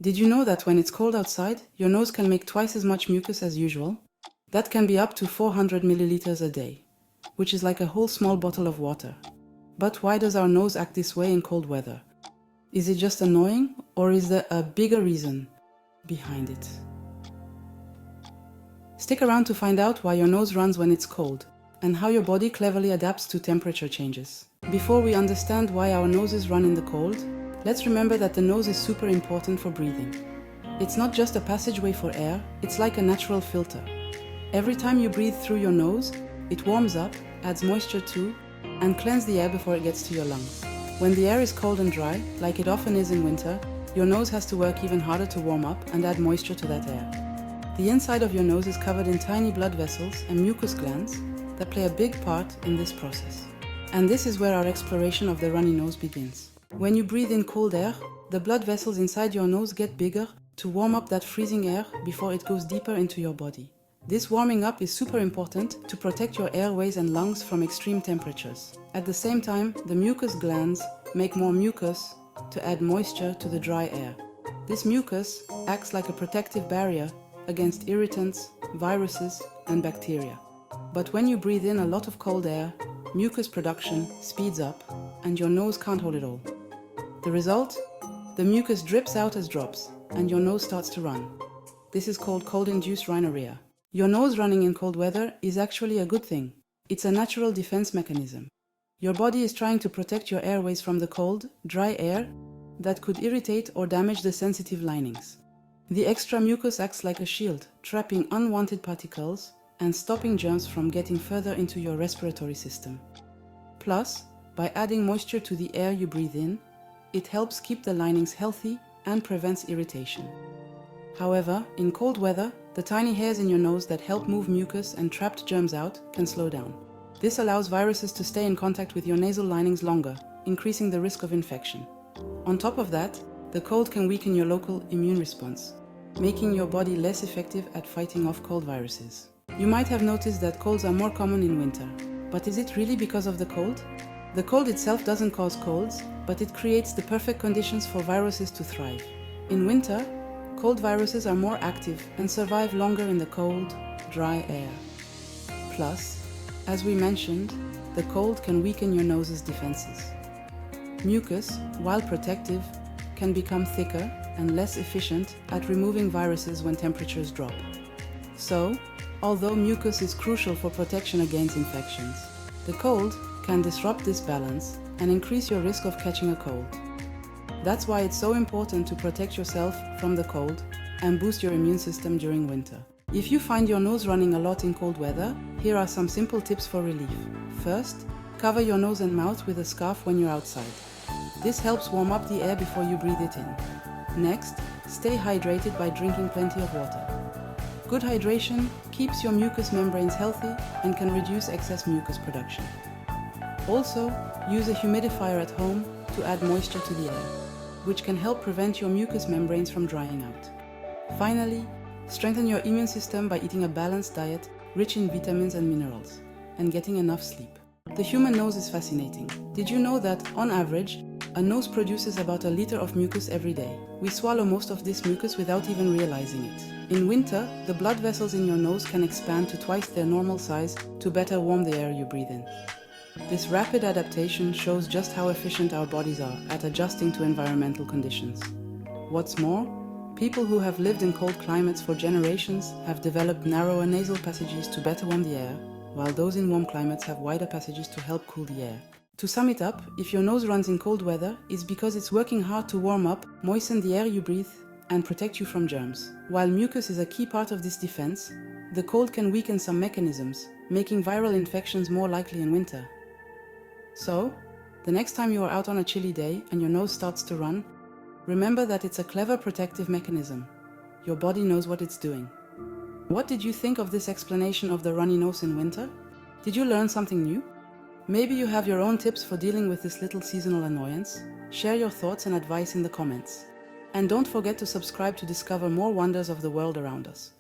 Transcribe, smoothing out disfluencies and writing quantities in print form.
Did you know that when it's cold outside, your nose can make twice as much mucus as usual? That can be up to 400 milliliters a day, which is like a whole small bottle of water. But why does our nose act this way in cold weather? Is it just annoying, or is there a bigger reason behind it? Stick around to find out why your nose runs when it's cold, and how your body cleverly adapts to temperature changes. Before we understand why our noses run in the cold, let's remember that the nose is super important for breathing. It's not just a passageway for air, it's like a natural filter. Every time you breathe through your nose, it warms up, adds moisture to, and cleanses the air before it gets to your lungs. When the air is cold and dry, like it often is in winter, your nose has to work even harder to warm up and add moisture to that air. The inside of your nose is covered in tiny blood vessels and mucus glands that play a big part in this process. And this is where our exploration of the runny nose begins. When you breathe in cold air, the blood vessels inside your nose get bigger to warm up that freezing air before it goes deeper into your body. This warming up is super important to protect your airways and lungs from extreme temperatures. At the same time, the mucus glands make more mucus to add moisture to the dry air. This mucus acts like a protective barrier against irritants, viruses, and bacteria. But when you breathe in a lot of cold air, mucus production speeds up, and your nose can't hold it all. The result? The mucus drips out as drops, and your nose starts to run. This is called cold-induced rhinorrhea. Your nose running in cold weather is actually a good thing. It's a natural defense mechanism. Your body is trying to protect your airways from the cold, dry air that could irritate or damage the sensitive linings. The extra mucus acts like a shield, trapping unwanted particles and stopping germs from getting further into your respiratory system. Plus, by adding moisture to the air you breathe in, it helps keep the linings healthy and prevents irritation. However, in cold weather, the tiny hairs in your nose that help move mucus and trapped germs out can slow down. This allows viruses to stay in contact with your nasal linings longer, increasing the risk of infection. On top of that, the cold can weaken your local immune response, making your body less effective at fighting off cold viruses. You might have noticed that colds are more common in winter. But is it really because of the cold? The cold itself doesn't cause colds, but it creates the perfect conditions for viruses to thrive. In winter, cold viruses are more active and survive longer in the cold, dry air. Plus, as we mentioned, the cold can weaken your nose's defenses. Mucus, while protective, can become thicker and less efficient at removing viruses when temperatures drop. So, although mucus is crucial for protection against infections, the cold can disrupt this balance and increase your risk of catching a cold. That's why it's so important to protect yourself from the cold and boost your immune system during winter. If you find your nose running a lot in cold weather, here are some simple tips for relief. First, cover your nose and mouth with a scarf when you're outside. This helps warm up the air before you breathe it in. Next, stay hydrated by drinking plenty of water. Good hydration keeps your mucous membranes healthy and can reduce excess mucus production. Also, use a humidifier at home to add moisture to the air, which can help prevent your mucous membranes from drying out. Finally, strengthen your immune system by eating a balanced diet rich in vitamins and minerals, and getting enough sleep. The human nose is fascinating. Did you know that, on average, a nose produces about a liter of mucus every day? We swallow most of this mucus without even realizing it. In winter, the blood vessels in your nose can expand to twice their normal size to better warm the air you breathe in. This rapid adaptation shows just how efficient our bodies are at adjusting to environmental conditions. What's more, people who have lived in cold climates for generations have developed narrower nasal passages to better warm the air, while those in warm climates have wider passages to help cool the air. To sum it up, if your nose runs in cold weather, it's because it's working hard to warm up, moisten the air you breathe, and protect you from germs. While mucus is a key part of this defense, the cold can weaken some mechanisms, making viral infections more likely in winter. So, the next time you are out on a chilly day and your nose starts to run, remember that it's a clever protective mechanism. Your body knows what it's doing. What did you think of this explanation of the runny nose in winter? Did you learn something new? Maybe you have your own tips for dealing with this little seasonal annoyance. Share your thoughts and advice in the comments. And don't forget to subscribe to discover more wonders of the world around us.